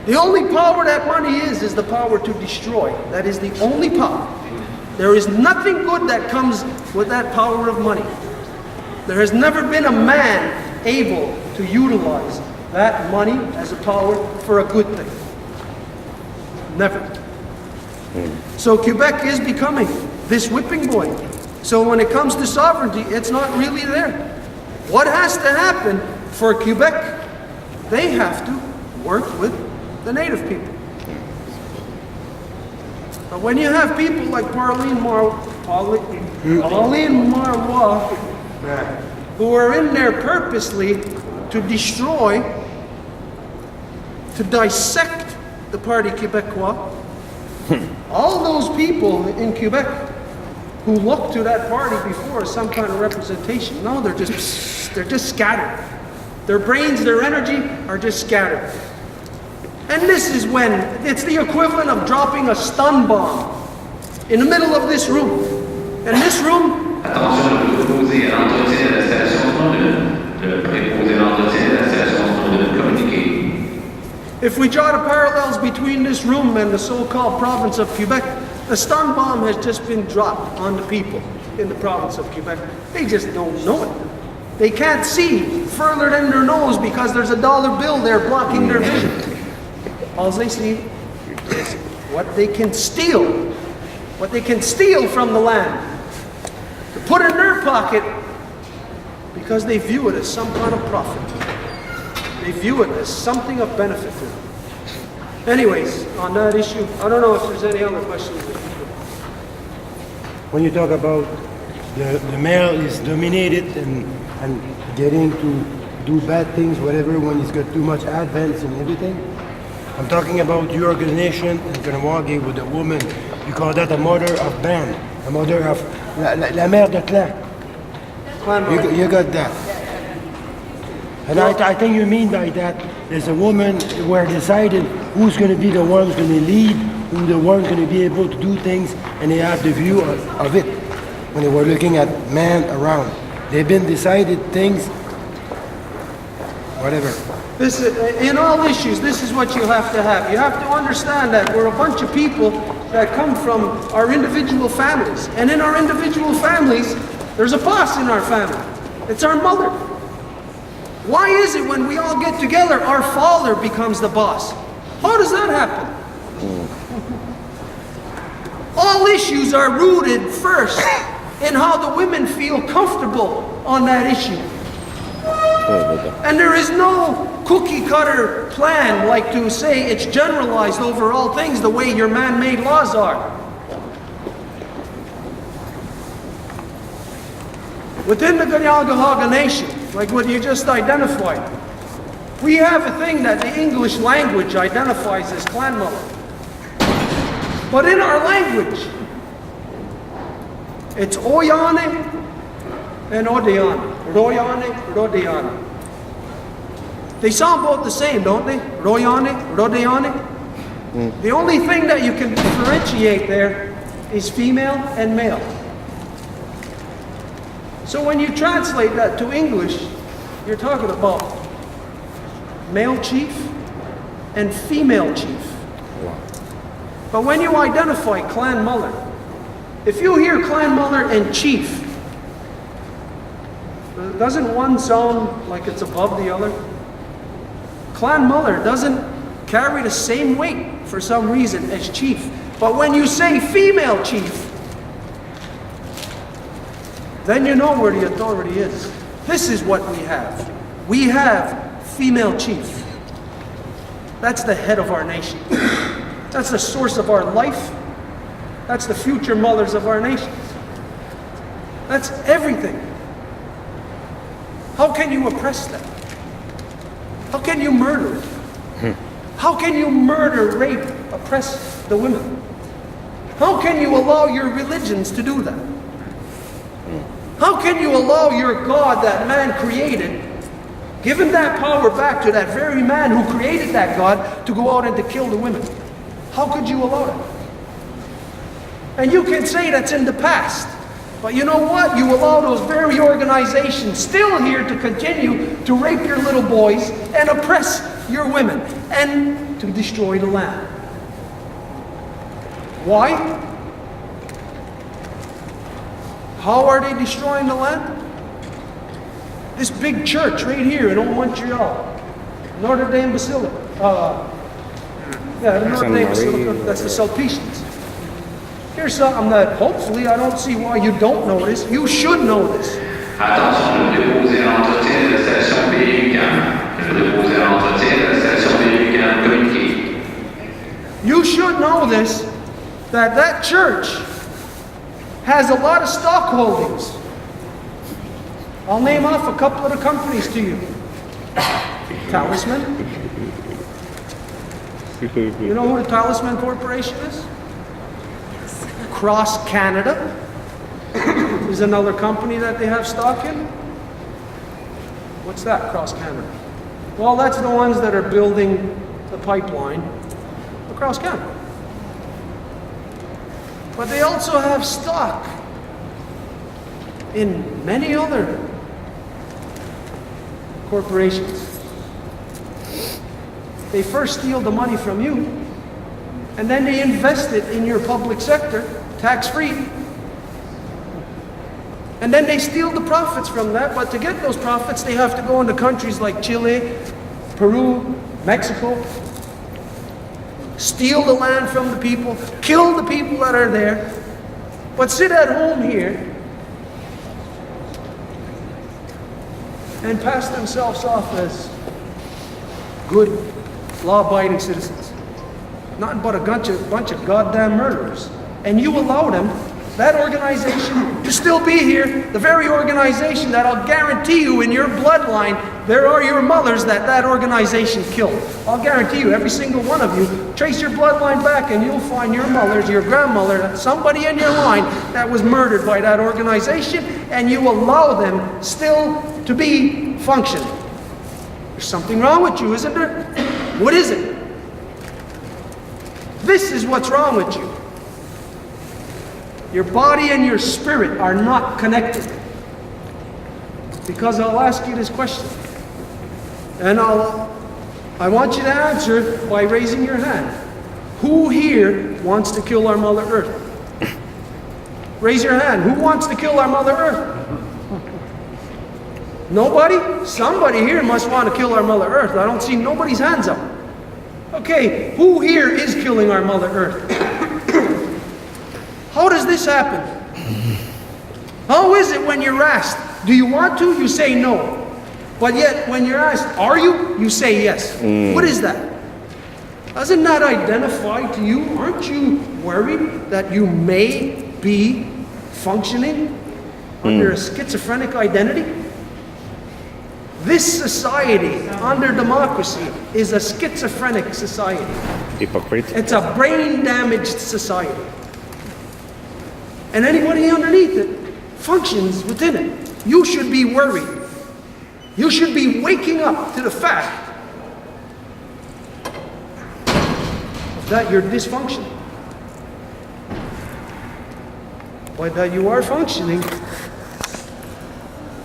The only power that money is the power to destroy. That is the only power. There is nothing good that comes with that power of money. There has never been a man able to utilize that money as a power for a good thing. Never. So Quebec is becoming this whipping boy. So when it comes to sovereignty, it's not really there. What has to happen for Quebec? They have to work with the native people. But when you have people like Pauline Marois, who are in there purposely to destroy, to dissect the Parti Québécois, all those people in Quebec who look to that party before as some kind of representation, no, they're just scattered. Their brains, their energy are just scattered. And this is when it's the equivalent of dropping a stun bomb in the middle of this room. In this room, if we draw the parallels between this room and the so-called province of Quebec, the stun bomb has just been dropped on the people in the province of Quebec. They just don't know it. They can't see further than their nose because there's a dollar bill there blocking their vision. All they see is what they can steal from the land, to put in their pocket because they view it as some kind of profit. They view it as something of benefit to them. Anyways, on that issue, I don't know if there's any other questions. When you talk about the male is dominated and getting to do bad things, whatever, when he's got too much advance and everything, I'm talking about your organization in Kanawaki with a woman. You call that a mother of band, a mother of la mère de clan. You got that. And I think you mean by that, there's a woman who are deciding who's going to be the one who's going to lead, who's the one going to be able to do things, and they have the view of it. When they were looking at men around, they've been decided things, whatever. This is, in all issues, this is what you have to have. You have to understand that we're a bunch of people that come from our individual families. And in our individual families, there's a boss in our family. It's our mother. Why is it when we all get together, our father becomes the boss? How does that happen? All issues are rooted first in how the women feel comfortable on that issue. And there is no cookie cutter plan like to say it's generalized over all things the way your man-made laws are. Within the Kanawaki Nation, like what you just identified, we have a thing that the English language identifies as clan mother. But in our language, it's Oyane and Odeane. Royane, Rodeane. They sound both the same, don't they? Royane, Rodeane. The only thing that you can differentiate there is female and male. So when you translate that to English, you're talking about male chief and female chief. But when you identify clan mother, if you hear clan mother and chief, doesn't one sound like it's above the other? Clan mother doesn't carry the same weight for some reason as chief. But when you say female chief, then you know where the authority is. This is what we have. We have female chief. That's the head of our nation. That's the source of our life. That's the future mothers of our nations. That's everything. How can you oppress them? How can you murder it? How can you murder, rape, oppress the women? How can you allow your religions to do that? How can you allow your God that man created, given that power back to that very man who created that God, to go out and to kill the women? How could you allow that? And you can say that's in the past. But you know what? You allow those very organizations still here to continue to rape your little boys and oppress your women. And to destroy the land. Why? How are they destroying the land? This big church right here in Old Montreal, Notre Dame Basilica. The Notre Dame Basilica, that's the Sulpicians. Here's something that hopefully I don't see why you don't know this. You should know this. Attention de déposer à l'entretien de la station Péricane. De déposer à l'entretien de la station Péricane communiquée. You should know this, that that church has a lot of stock holdings. I'll name off a couple of the companies to you. Talisman. You know who the Talisman Corporation is? Cross Canada is another company that they have stock in. What's that, Cross Canada? Well, that's the ones that are building the pipeline across Canada. But they also have stock in many other corporations. They first steal the money from you, and then they invest it in your public sector, tax-free. And then they steal the profits from that, but to get those profits, they have to go into countries like Chile, Peru, Mexico, steal the land from the people, kill the people that are there, but sit at home here and pass themselves off as good, law-abiding citizens. Nothing but a bunch of goddamn murderers. And you allow them, that organization, to still be here, the very organization that I'll guarantee you in your bloodline, there are your mothers that organization killed. I'll guarantee you, every single one of you, trace your bloodline back and you'll find your mothers, your grandmother, somebody in your line that was murdered by that organization, and you allow them still to be functioning. There's something wrong with you, isn't there? What is it? This is what's wrong with you. Your body and your spirit are not connected. Because I'll ask you this question. And I want you to answer by raising your hand. Who here wants to kill our Mother Earth? Raise your hand. Who wants to kill our Mother Earth? Nobody? Somebody here must want to kill our Mother Earth. I don't see nobody's hands up. Okay, who here is killing our Mother Earth? How does this happen? How is it when you're asked, do you want to? You say no. But yet, when you're asked, are you? You say yes. What is that? Doesn't that identify to you? Aren't you worried that you may be functioning under a schizophrenic identity? This society, under democracy, is a schizophrenic society. Hypocrite. It's a brain-damaged society. And anybody underneath it functions within it. You should be worried. You should be waking up to the fact that you're dysfunctional. But that you are functioning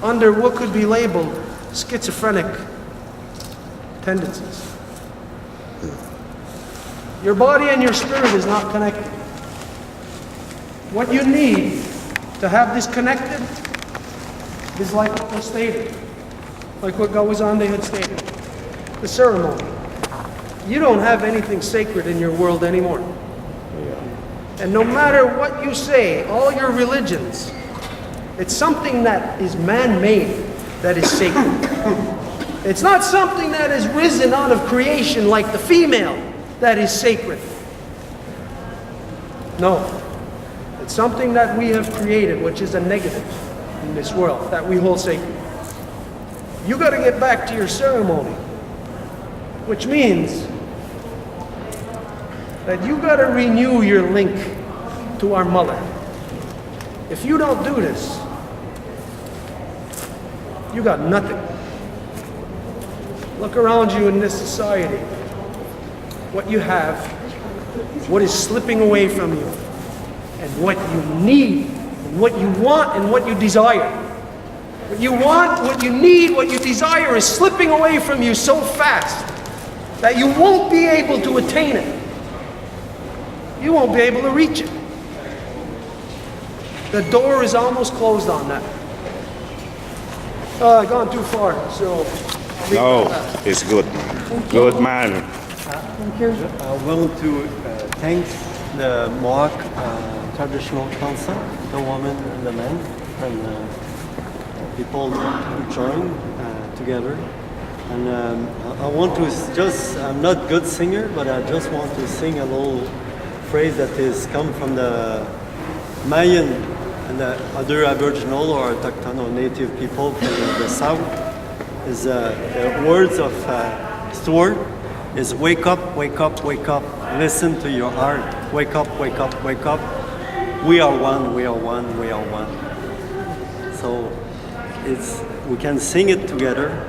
under what could be labeled schizophrenic tendencies. Your body and your spirit is not connected. What you need to have this connected is like what was stated, like what Gawazande had stated, the ceremony. You don't have anything sacred in your world anymore. And no matter what you say, all your religions, it's something that is man-made that is sacred. It's not something that is risen out of creation like the female that is sacred. No. It's something that we have created, which is a negative in this world, that we hold sacred. You got to get back to your ceremony, which means that you got to renew your link to our mother. If you don't do this, you got nothing. Look around you in this society. What you have, what is slipping away from you, and what you need, and what you want, and what you desire. What you want, what you need, what you desire is slipping away from you so fast that you won't be able to attain it. You won't be able to reach it. The door is almost closed on that. I've gone too far, so... No, it's good. Good man. I want to thank the Mohawk Traditional Council, the women and the men, and people who join together. And I want to I'm not a good singer, but I just want to sing a little phrase that is come from the Mayan and the other Aboriginal or Autochthon or native people from the south. Is the words of Stuart is wake up, wake up, wake up, listen to your heart, wake up, wake up, wake up, we are one, we are one, we are one. So we can sing it together.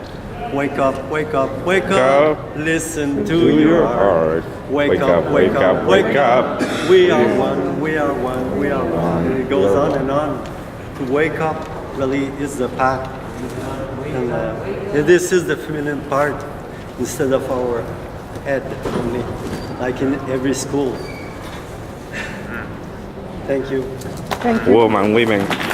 Wake up, wake up, wake up, listen to your heart. Wake up, wake up, wake up, we are one, we are one, we are one. And it goes on and on. To wake up really is the path. And this is the feminine part instead of our head only, like in every school. Thank you. Woman, women.